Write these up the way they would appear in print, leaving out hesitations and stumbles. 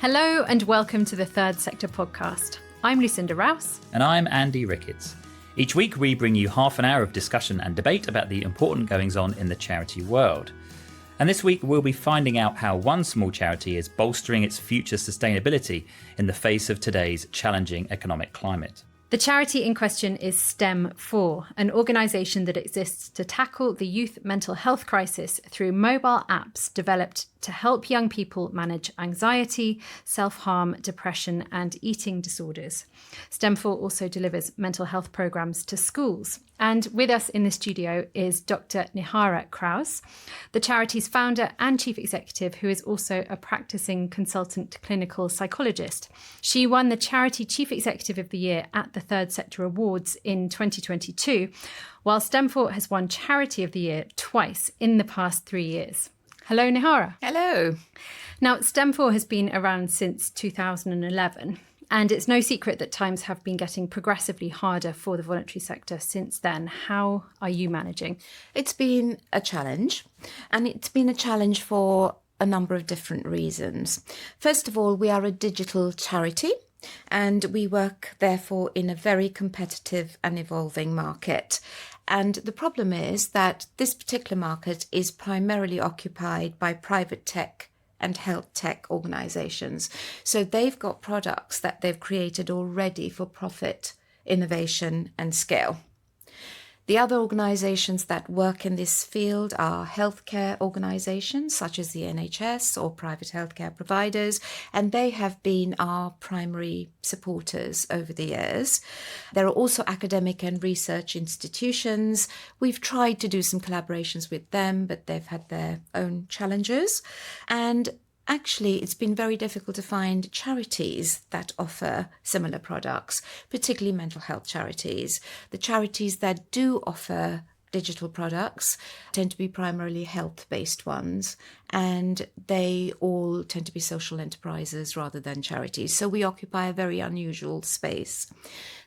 Hello and welcome to the Third Sector podcast. I'm Lucinda Rouse. And I'm Andy Ricketts. Each week we bring you half an hour of discussion and debate about the important goings-on in the charity world. And this week we'll be finding out how one small charity is bolstering its future sustainability in the face of today's challenging economic climate. The charity in question is STEM4, an organisation that exists to tackle the youth mental health crisis through mobile apps developed to help young people manage anxiety, self-harm, depression and eating disorders. STEM4 also delivers mental health programmes to schools. And with us in the studio is Dr. Nihara Krause, the charity's founder and chief executive, who is also a practicing consultant clinical psychologist. She won the Charity Chief Executive of the Year at the Third Sector Awards in 2022, while STEM4 has won Charity of the Year twice in the past 3 years. Hello, Nihara. Hello. Now, STEM4 has been around since 2011. And it's no secret that times have been getting progressively harder for the voluntary sector since then. How are you managing? It's been a challenge, and it's been a challenge for a number of different reasons. First of all, we are a digital charity, and we work, therefore, in a very competitive and evolving market. And the problem is that this particular market is primarily occupied by private tech and health tech organizations. So they've got products that they've created already for profit, innovation and scale. The other organizations that work in this field are healthcare organizations such as the NHS or private healthcare providers, and they have been our primary supporters over the years. There are also academic and research institutions. We've tried to do some collaborations with them, but they've had their own challenges. And actually, it's been very difficult to find charities that offer similar products, particularly mental health charities. The charities that do offer digital products tend to be primarily health-based ones, and they all tend to be social enterprises rather than charities. So we occupy a very unusual space.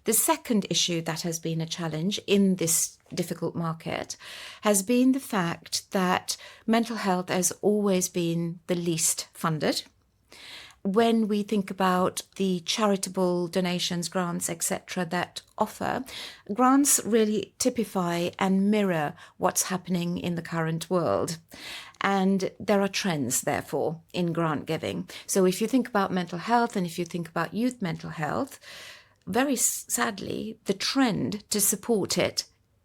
The second issue that has been a challenge in this difficult market has been the fact that mental health has always been the least funded. When we think about the charitable donations, grants, etc. that offer, grants really typify and mirror what's happening in the current world. And there are trends, therefore, in grant giving. So if you think about mental health and if you think about youth mental health, very sadly, the trend to support it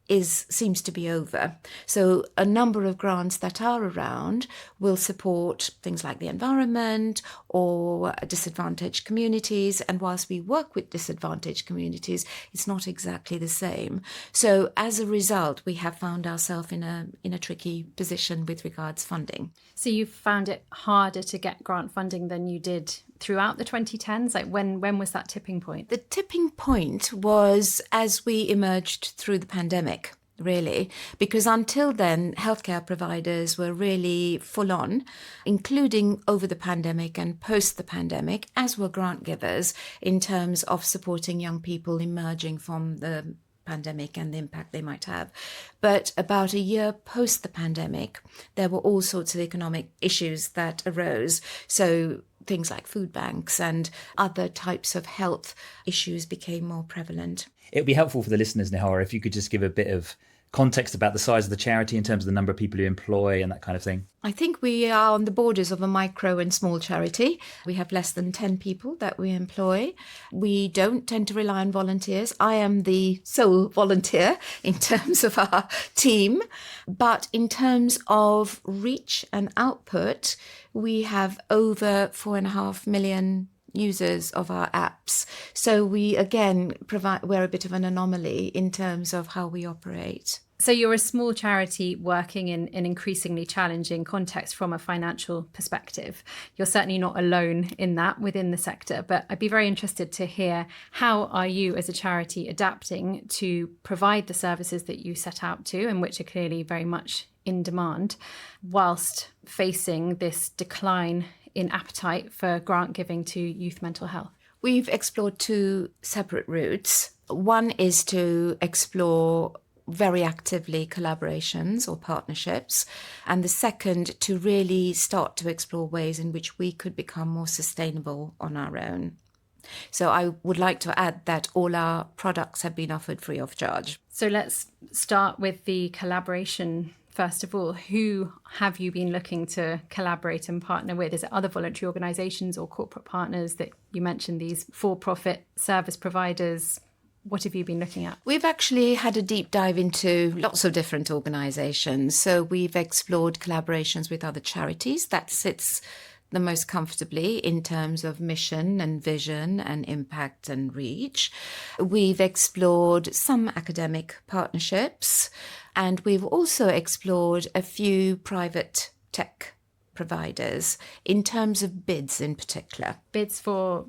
seems to be over. So a number of grants that are around will support things like the environment or disadvantaged communities. And whilst we work with disadvantaged communities, it's not exactly the same. So as a result, we have found ourselves in a tricky position with regards funding. So you found it harder to get grant funding than you did throughout the 2010s? Like when was that tipping point? The tipping point was as we emerged through the pandemic, really, because until then, healthcare providers were really full on, including over the pandemic and post the pandemic, as were grant givers in terms of supporting young people emerging from the pandemic and the impact they might have. But about a year post the pandemic, there were all sorts of economic issues that arose. So things like food banks and other types of health issues became more prevalent. It would be helpful for the listeners, Nihara, if you could just give a bit of context about the size of the charity in terms of the number of people you employ and that kind of thing. I think we are on the borders of a micro and small charity. We have less than 10 people that we employ. We don't tend to rely on volunteers. I am the sole volunteer in terms of our team. But in terms of reach and output, we have over 4.5 million users of our apps. So we, again, we're a bit of an anomaly in terms of how we operate. So you're a small charity working in an increasingly challenging context from a financial perspective. You're certainly not alone in that within the sector, but I'd be very interested to hear, how are you as a charity adapting to provide the services that you set out to, and which are clearly very much in demand, whilst facing this decline in appetite for grant giving to youth mental health? We've explored two separate routes. One is to explore very actively collaborations or partnerships. And the second, to really start to explore ways in which we could become more sustainable on our own. So I would like to add that all our products have been offered free of charge. So let's start with the collaboration. First of all, who have you been looking to collaborate and partner with? Is it other voluntary organisations or corporate partners that you mentioned, these for-profit service providers? What have you been looking at? We've actually had a deep dive into lots of different organisations. So we've explored collaborations with other charities. That sits the most comfortably in terms of mission and vision and impact and reach. We've explored some academic partnerships, and we've also explored a few private tech providers in terms of bids in particular. Bids for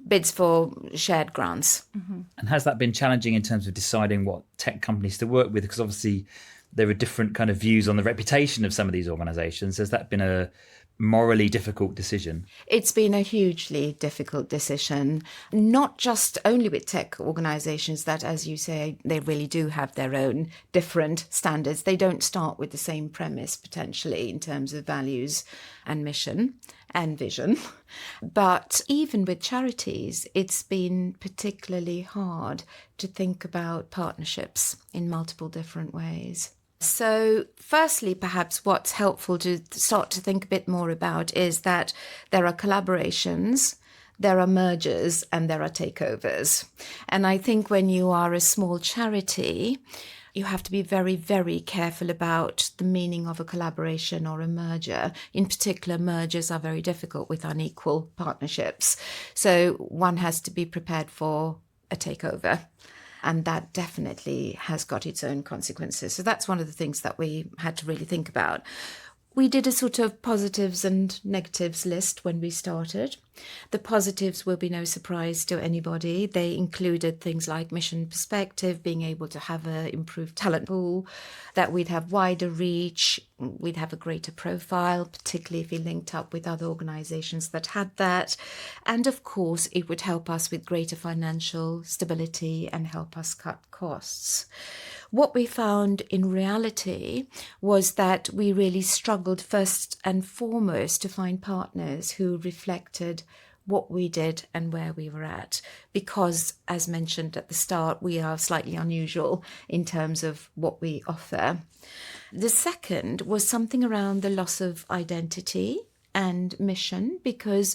shared grants. Mm-hmm. And has that been challenging in terms of deciding what tech companies to work with? Because obviously there are different kind of views on the reputation of some of these organisations. Has that been a morally difficult decision? It's been a hugely difficult decision, not just only with tech organisations that, as you say, they really do have their own different standards. They don't start with the same premise, potentially, in terms of values and mission and vision. But even with charities, it's been particularly hard to think about partnerships in multiple different ways. So firstly, perhaps what's helpful to start to think a bit more about is that there are collaborations, there are mergers, and there are takeovers. And I think when you are a small charity, you have to be very, very careful about the meaning of a collaboration or a merger. In particular, mergers are very difficult with unequal partnerships. So one has to be prepared for a takeover. And that definitely has got its own consequences. So that's one of the things that we had to really think about. We did a sort of positives and negatives list when we started. The positives will be no surprise to anybody. They included things like mission perspective, being able to have an improved talent pool, that we'd have wider reach, we'd have a greater profile, particularly if we linked up with other organisations that had that. And of course, it would help us with greater financial stability and help us cut costs. What we found in reality was that we really struggled first and foremost to find partners who reflected what we did and where we were at, because, as mentioned at the start, we are slightly unusual in terms of what we offer. The second was something around the loss of identity and mission, because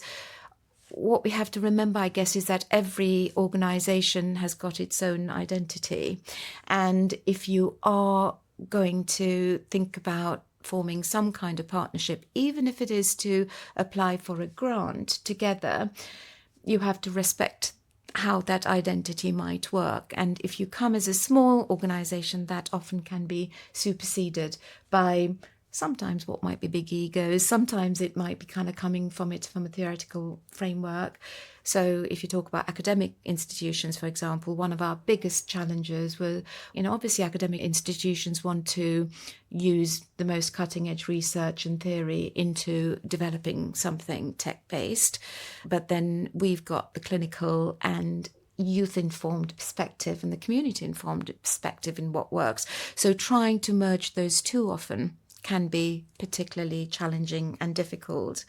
what we have to remember, I guess, is that every organisation has got its own identity. And if you are going to think about forming some kind of partnership, even if it is to apply for a grant together, you have to respect how that identity might work. And if you come as a small organisation, that often can be superseded by sometimes what might be big egos, sometimes it might be kind of coming from a theoretical framework. So if you talk about academic institutions, for example, one of our biggest challenges were, obviously academic institutions want to use the most cutting edge research and theory into developing something tech-based. But then we've got the clinical and youth-informed perspective and the community-informed perspective in what works. So trying to merge those two often can be particularly challenging and difficult.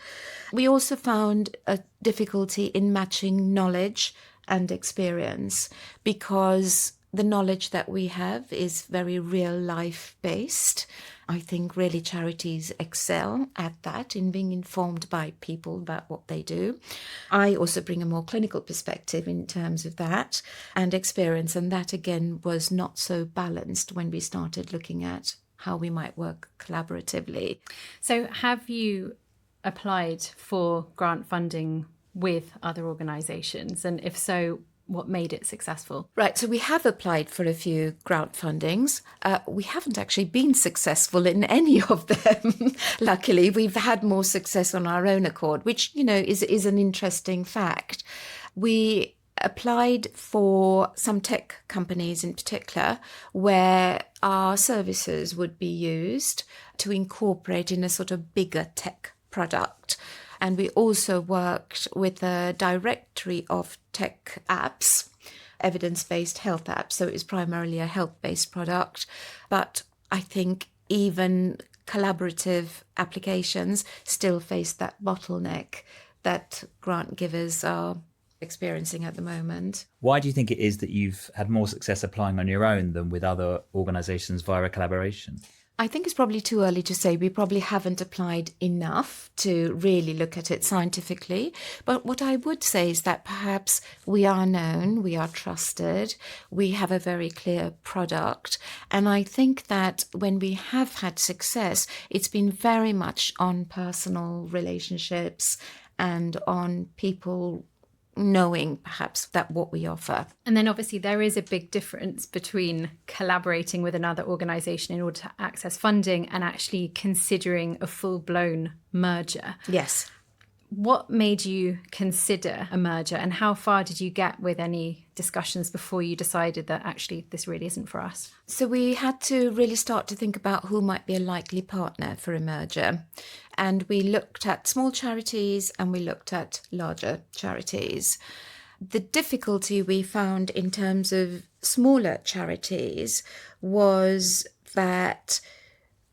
We also found a difficulty in matching knowledge and experience, because the knowledge that we have is very real life based. I think really charities excel at that, in being informed by people about what they do. I also bring a more clinical perspective in terms of that and experience, and that again was not so balanced when we started looking at how we might work collaboratively. So have you applied for grant funding with other organisations? And if so, what made it successful? Right, so we have applied for a few grant fundings. We haven't actually been successful in any of them. Luckily, we've had more success on our own accord, which, is an interesting fact. We applied for some tech companies in particular where our services would be used to incorporate in a sort of bigger tech product. And we also worked with a directory of tech apps evidence-based health app. So it was primarily a health-based product. But I think even collaborative applications still face that bottleneck that grant givers are experiencing at the moment. Why do you think it is that you've had more success applying on your own than with other organisations via a collaboration? I think it's probably too early to say. We probably haven't applied enough to really look at it scientifically. But what I would say is that perhaps we are known, we are trusted, we have a very clear product. And I think that when we have had success, it's been very much on personal relationships and on people knowing perhaps that what we offer. And then obviously there is a big difference between collaborating with another organisation in order to access funding and actually considering a full-blown merger. Yes. What made you consider a merger, and how far did you get with any discussions before you decided that actually this really isn't for us? So we had to really start to think about who might be a likely partner for a merger. And we looked at small charities and we looked at larger charities. The difficulty we found in terms of smaller charities was that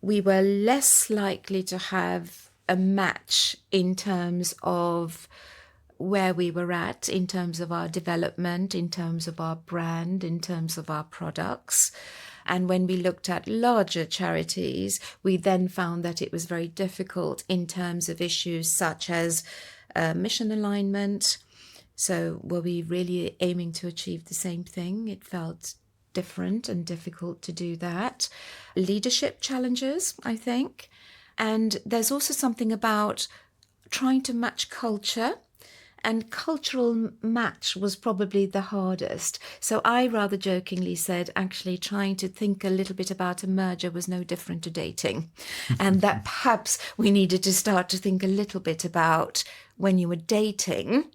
we were less likely to have a match in terms of where we were at, in terms of our development, in terms of our brand, in terms of our products. And when we looked at larger charities, we then found that it was very difficult in terms of issues such as mission alignment. So were we really aiming to achieve the same thing? It felt different and difficult to do that. Leadership challenges, I think. And there's also something about trying to match culture. And cultural match was probably the hardest. So I rather jokingly said, actually trying to think a little bit about a merger was no different to dating. And that perhaps we needed to start to think a little bit about when you were dating.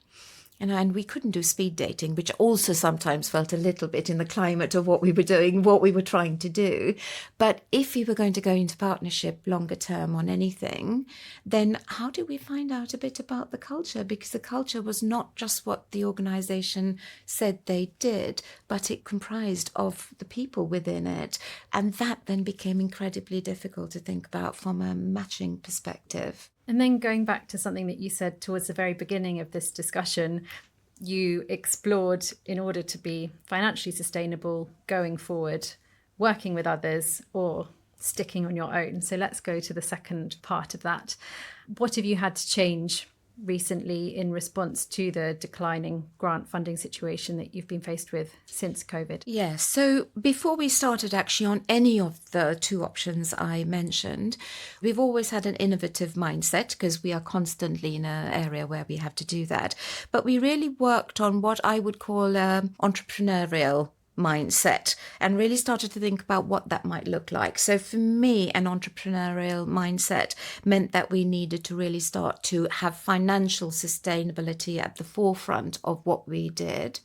And we couldn't do speed dating, which also sometimes felt a little bit in the climate of what we were doing, what we were trying to do. But if we were going to go into partnership longer term on anything, then how do we find out a bit about the culture? Because the culture was not just what the organisation said they did, but it comprised of the people within it. And that then became incredibly difficult to think about from a matching perspective. And then going back to something that you said towards the very beginning of this discussion, you explored, in order to be financially sustainable going forward, working with others or sticking on your own. So let's go to the second part of that. What have you had to change recently in response to the declining grant funding situation that you've been faced with since COVID? Yes. So before we started actually on any of the two options I mentioned, we've always had an innovative mindset because we are constantly in an area where we have to do that. But we really worked on what I would call entrepreneurial mindset and really started to think about what that might look like. So for me, an entrepreneurial mindset meant that we needed to really start to have financial sustainability at the forefront of what we did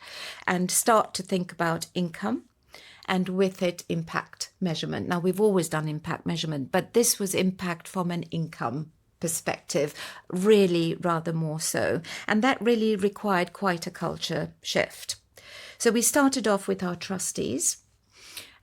and start to think about income and with it impact measurement. Now, we've always done impact measurement, but this was impact from an income perspective, really rather more so. And that really required quite a culture shift. So we started off with our trustees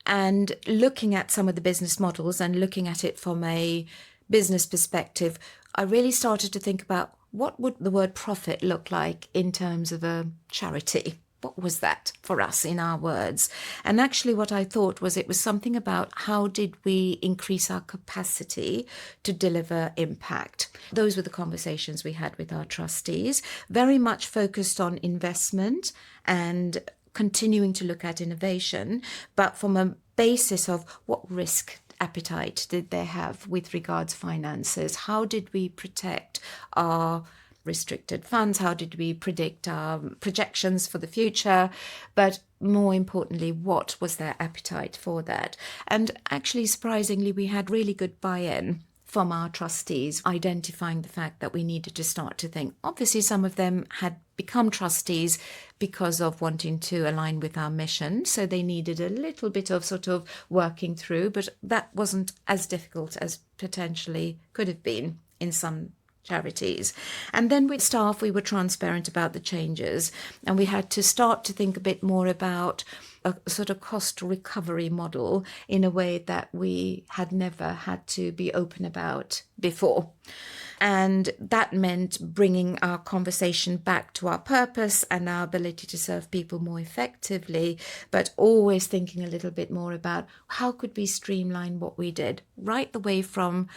and looking at some of the business models and looking at it from a business perspective, I really started to think about what would the word profit look like in terms of a charity. What was that for us in our words? And actually what I thought was it was something about how did we increase our capacity to deliver impact. Those were the conversations we had with our trustees, very much focused on investment and continuing to look at innovation, but from a basis of what risk appetite did they have with regards finances? How did we protect our restricted funds? How did we predict our projections for the future? But more importantly, what was their appetite for that? And actually, surprisingly, we had really good buy-in from our trustees, identifying the fact that we needed to start to think. Obviously, some of them had become trustees because of wanting to align with our mission. So they needed a little bit of sort of working through, but that wasn't as difficult as potentially could have been in some charities. And then with staff, we were transparent about the changes, and we had to start to think a bit more about a sort of cost recovery model in a way that we had never had to be open about before. And that meant bringing our conversation back to our purpose and our ability to serve people more effectively, but always thinking a little bit more about how could we streamline what we did, right the way from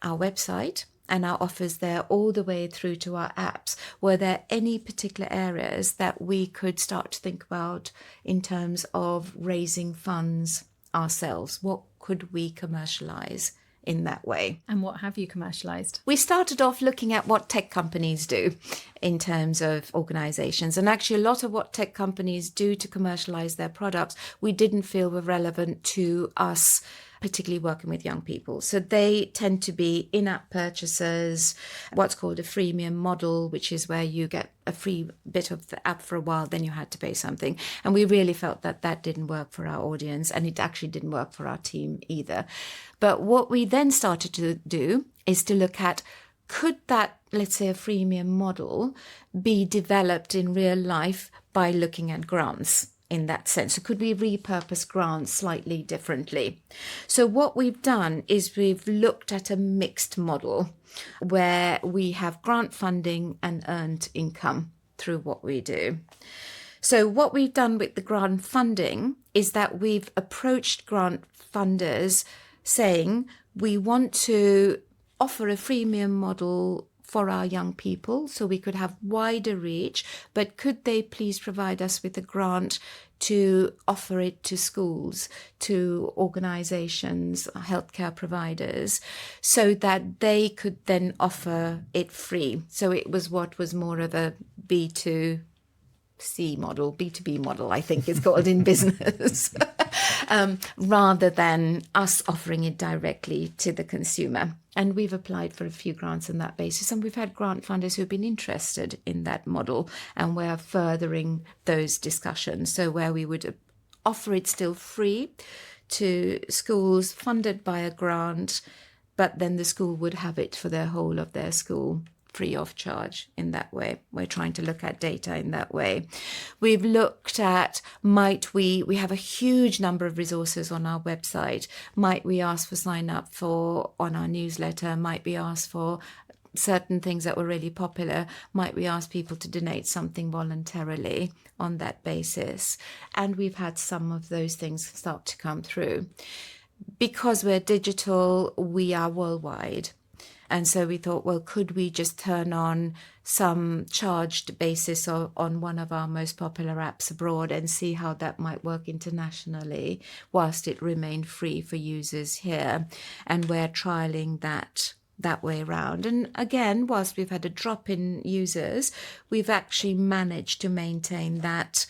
our website and our offers there all the way through to our apps. Were there any particular areas that we could start to think about in terms of raising funds ourselves? What could we commercialise in that way? And what have you commercialised? We started off looking at what tech companies do in terms of organisations. And actually a lot of what tech companies do to commercialise their products, we didn't feel were relevant to us, particularly working with young people. So they tend to be in-app purchases, what's called a freemium model, which is where you get a free bit of the app for a while, then you had to pay something. And we really felt that that didn't work for our audience, and it actually didn't work for our team either. But what we then started to do is to look at, could that, let's say, a freemium model be developed in real life by looking at grants? In that sense, so could we repurpose grants slightly differently? So what we've done is we've looked at a mixed model where we have grant funding and earned income through what we do. So what we've done with the grant funding is that we've approached grant funders saying we want to offer a freemium model for our young people so we could have wider reach, but could they please provide us with a grant to offer it to schools, to organisations, healthcare providers, so that they could then offer it free. So it was what was more of a B2C model, B2B model, I think is called in business, rather than us offering it directly to the consumer. And we've applied for a few grants on that basis, and we've had grant funders who've been interested in that model, and we're furthering those discussions. So where we would offer it still free to schools funded by a grant, but then the school would have it for the whole of their school free of charge in that way. We're trying to look at data in that way. We've looked at, we have a huge number of resources on our website. Might we ask for sign up on our newsletter? Might we ask for certain things that were really popular? Might we ask people to donate something voluntarily on that basis? And we've had some of those things start to come through. Because we're digital, we are worldwide. And so we thought, well, could we just turn on some charged basis on one of our most popular apps abroad and see how that might work internationally whilst it remained free for users here? And we're trialing that way around. And again, whilst we've had a drop in users, we've actually managed to maintain that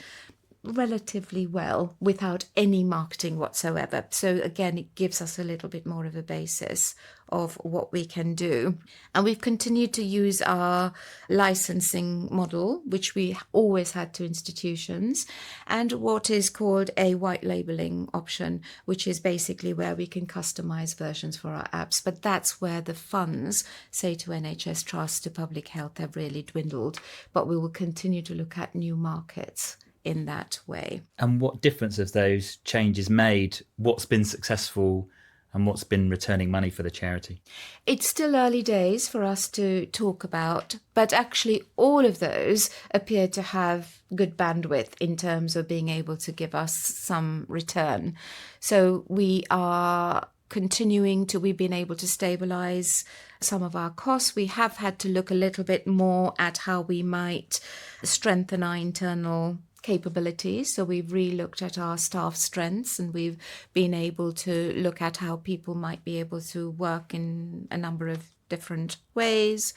relatively well without any marketing whatsoever. So again, it gives us a little bit more of a basis of what we can do. And we've continued to use our licensing model, which we always had to institutions, and what is called a white labeling option, which is basically where we can customize versions for our apps. But that's where the funds, say to NHS Trust, to public health, have really dwindled. But we will continue to look at new markets in that way. And what difference have those changes made? What's been successful and what's been returning money for the charity? It's still early days for us to talk about, but actually all of those appear to have good bandwidth in terms of being able to give us some return. So we are we've been able to stabilise some of our costs. We have had to look a little bit more at how we might strengthen our internal capabilities. So we've re-looked at our staff strengths, and we've been able to look at how people might be able to work in a number of different ways.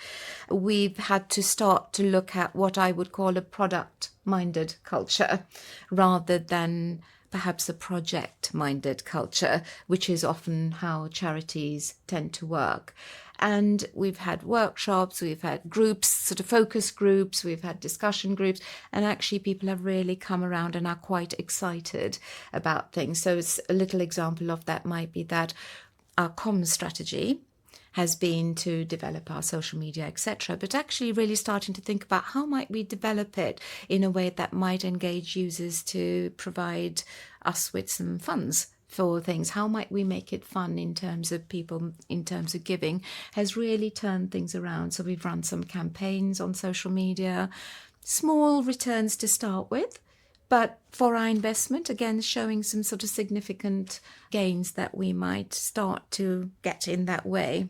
We've had to start to look at what I would call a product-minded culture rather than perhaps a project-minded culture, which is often how charities tend to work. And we've had workshops, we've had groups, sort of focus groups, we've had discussion groups, and actually people have really come around and are quite excited about things. So it's a little example of that might be that our comms strategy has been to develop our social media, etc., but actually really starting to think about how might we develop it in a way that might engage users to provide us with some funds for things. How might we make it fun in terms of people, in terms of giving, has really turned things around. So we've run some campaigns on social media, small returns to start with, but for our investment, again, showing some sort of significant gains that we might start to get in that way.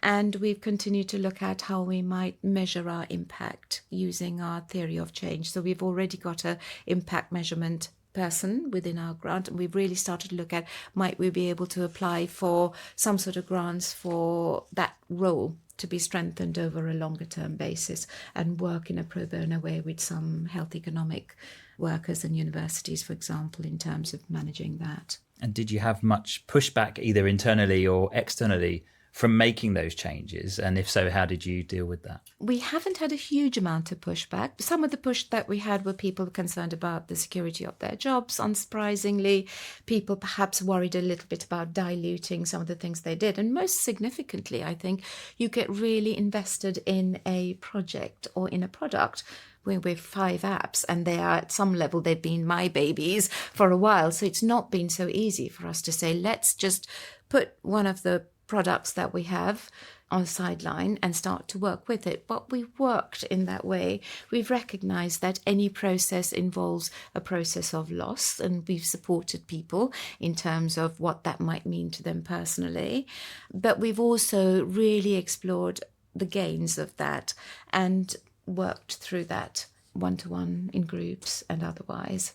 And we've continued to look at how we might measure our impact using our theory of change. So we've already got an impact measurement person within our grant, and we've really started to look at, might we be able to apply for some sort of grants for that role to be strengthened over a longer term basis and work in a pro bono way with some health economic workers and universities, for example, in terms of managing that. And did you have much pushback either internally or externally from making those changes? And if so, how did you deal with that? We haven't had a huge amount of pushback. Some of the push that we had were people concerned about the security of their jobs, unsurprisingly. People perhaps worried a little bit about diluting some of the things they did. And most significantly, I think you get really invested in a project or in a product. We're 5 apps, and they are, at some level, they've been my babies for a while. So it's not been so easy for us to say, let's just put one of the products that we have on the sideline and start to work with it. But we've worked in that way. We've recognized that any process involves a process of loss, and we've supported people in terms of what that might mean to them personally. But we've also really explored the gains of that and worked through that one-to-one in groups and otherwise.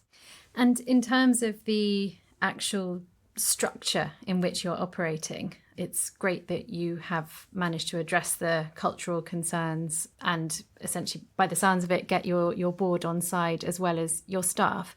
And in terms of the actual structure in which you're operating, it's great that you have managed to address the cultural concerns and essentially, by the sounds of it, get your board on side as well as your staff.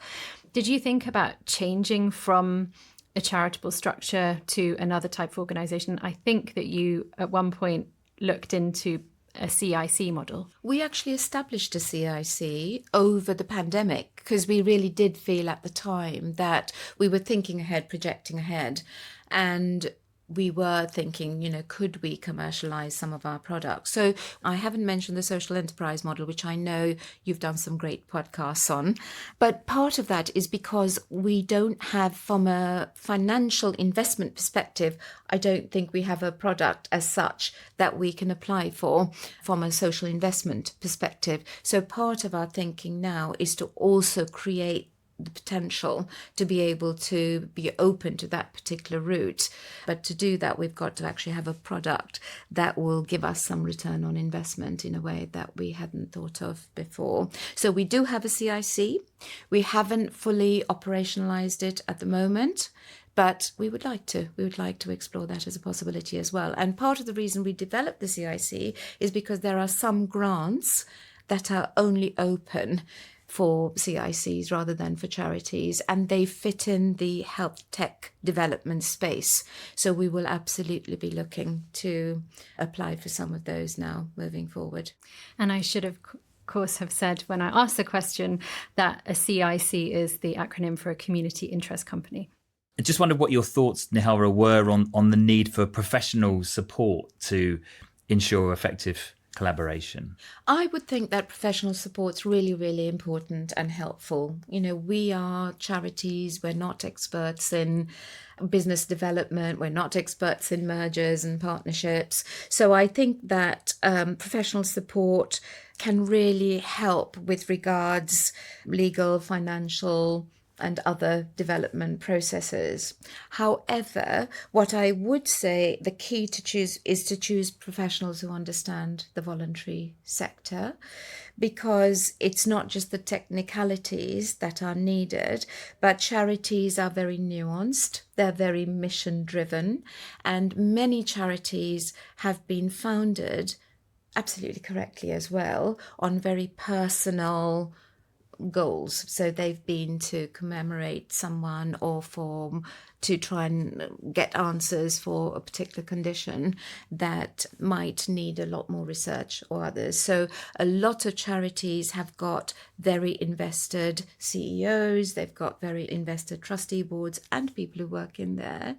Did you think about changing from a charitable structure to another type of organisation? I think that you at one point looked into a CIC model. We actually established a CIC over the pandemic because we really did feel at the time that we were thinking ahead, projecting ahead, and we were thinking, could we commercialise some of our products? So I haven't mentioned the social enterprise model, which I know you've done some great podcasts on. But part of that is because we don't have, from a financial investment perspective, I don't think we have a product as such that we can apply for from a social investment perspective. So part of our thinking now is to also create the potential to be able to be open to that particular route. But to do that, we've got to actually have a product that will give us some return on investment in a way that we hadn't thought of before. So we do have a CIC. We haven't fully operationalized it at the moment, but we would like to. We would like to explore that as a possibility as well. And part of the reason we developed the CIC is because there are some grants that are only open for CICs rather than for charities, and they fit in the health tech development space. So we will absolutely be looking to apply for some of those now moving forward. And I should of course have said when I asked the question that a CIC is the acronym for a community interest company. I just wondered what your thoughts, Nihara, were on the need for professional support to ensure effective collaboration. I would think that professional support's really, really important and helpful. We are charities. We're not experts in business development. We're not experts in mergers and partnerships. So I think that professional support can really help with regards legal, financial, and other development processes. However, what I would say the key to choose is to choose professionals who understand the voluntary sector, because it's not just the technicalities that are needed, but charities are very nuanced, they're very mission driven, and many charities have been founded, absolutely correctly as well, on very personal goals. So they've been to commemorate someone or to try and get answers for a particular condition that might need a lot more research or others. So a lot of charities have got very invested CEOs, they've got very invested trustee boards and people who work in there.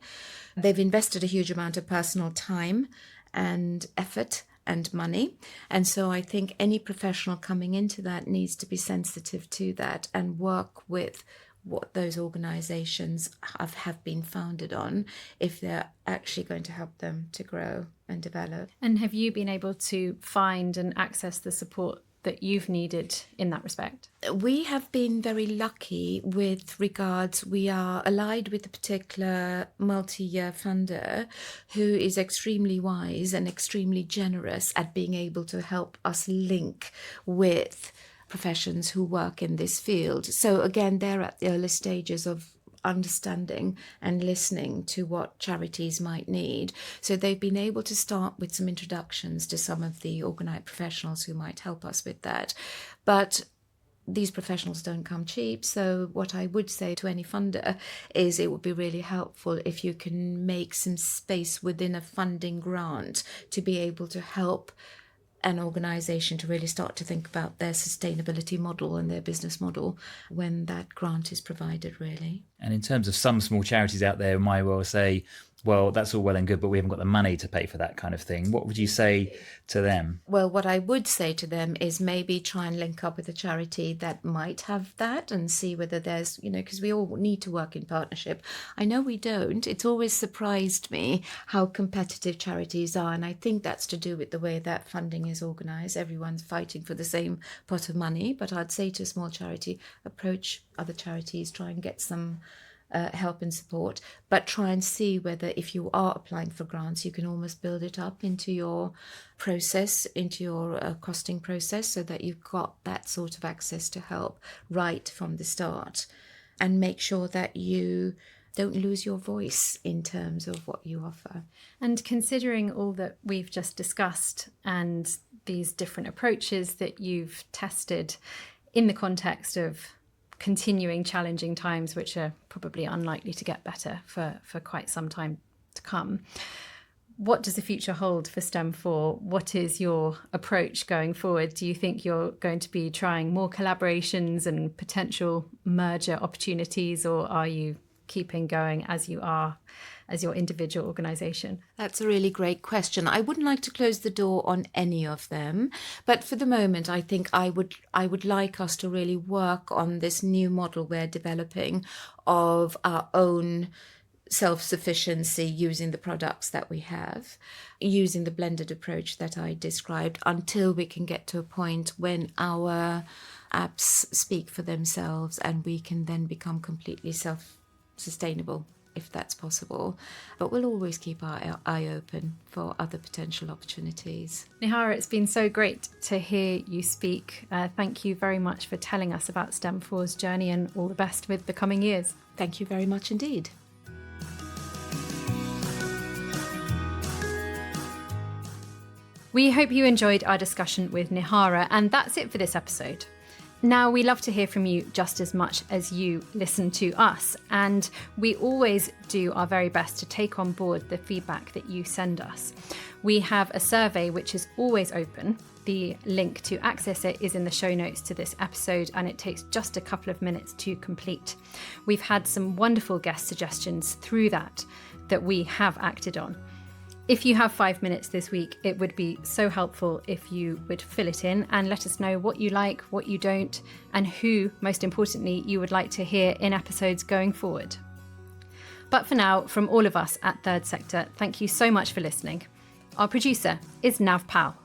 They've invested a huge amount of personal time and effort and money. And so I think any professional coming into that needs to be sensitive to that and work with what those organizations have been founded on if they're actually going to help them to grow and develop. And have you been able to find and access the support that you've needed in that respect? We have been very lucky with regards, we are allied with a particular multi-year funder who is extremely wise and extremely generous at being able to help us link with professions who work in this field. So again, they're at the early stages of understanding and listening to what charities might need. So they've been able to start with some introductions to some of the organised professionals who might help us with that. But these professionals don't come cheap. So what I would say to any funder is it would be really helpful if you can make some space within a funding grant to be able to help an organisation to really start to think about their sustainability model and their business model when that grant is provided, really. And in terms of some small charities out there might well say, well, that's all well and good, but we haven't got the money to pay for that kind of thing. What would you say to them? Well, what I would say to them is maybe try and link up with a charity that might have that and see whether there's, because we all need to work in partnership. I know we don't. It's always surprised me how competitive charities are. And I think that's to do with the way that funding is organised. Everyone's fighting for the same pot of money. But I'd say to a small charity, approach other charities, try and get some help and support, but try and see whether if you are applying for grants, you can almost build it up into your process, into your costing process, so that you've got that sort of access to help right from the start, and make sure that you don't lose your voice in terms of what you offer. And considering all that we've just discussed and these different approaches that you've tested in the context of continuing challenging times, which are probably unlikely to get better for quite some time to come, what does the future hold for STEM4? What is your approach going forward? Do you think you're going to be trying more collaborations and potential merger opportunities, or are you keeping going as you are as your individual organisation? That's a really great question. I wouldn't like to close the door on any of them, but for the moment, I think I would like us to really work on this new model we're developing of our own self-sufficiency using the products that we have, using the blended approach that I described, until we can get to a point when our apps speak for themselves and we can then become completely self-sustainable, if that's possible. But we'll always keep our eye open for other potential opportunities. Nihara, it's been so great to hear you speak. Thank you very much for telling us about STEM4's journey, and all the best with the coming years. Thank you very much indeed. We hope you enjoyed our discussion with Nihara, and that's it for this episode. Now, we love to hear from you just as much as you listen to us, and we always do our very best to take on board the feedback that you send us. We have a survey which is always open. The link to access it is in the show notes to this episode, and it takes just a couple of minutes to complete. We've had some wonderful guest suggestions through that we have acted on. If you have 5 minutes this week, it would be so helpful if you would fill it in and let us know what you like, what you don't, and who, most importantly, you would like to hear in episodes going forward. But for now, from all of us at Third Sector, thank you so much for listening. Our producer is Nav Pal.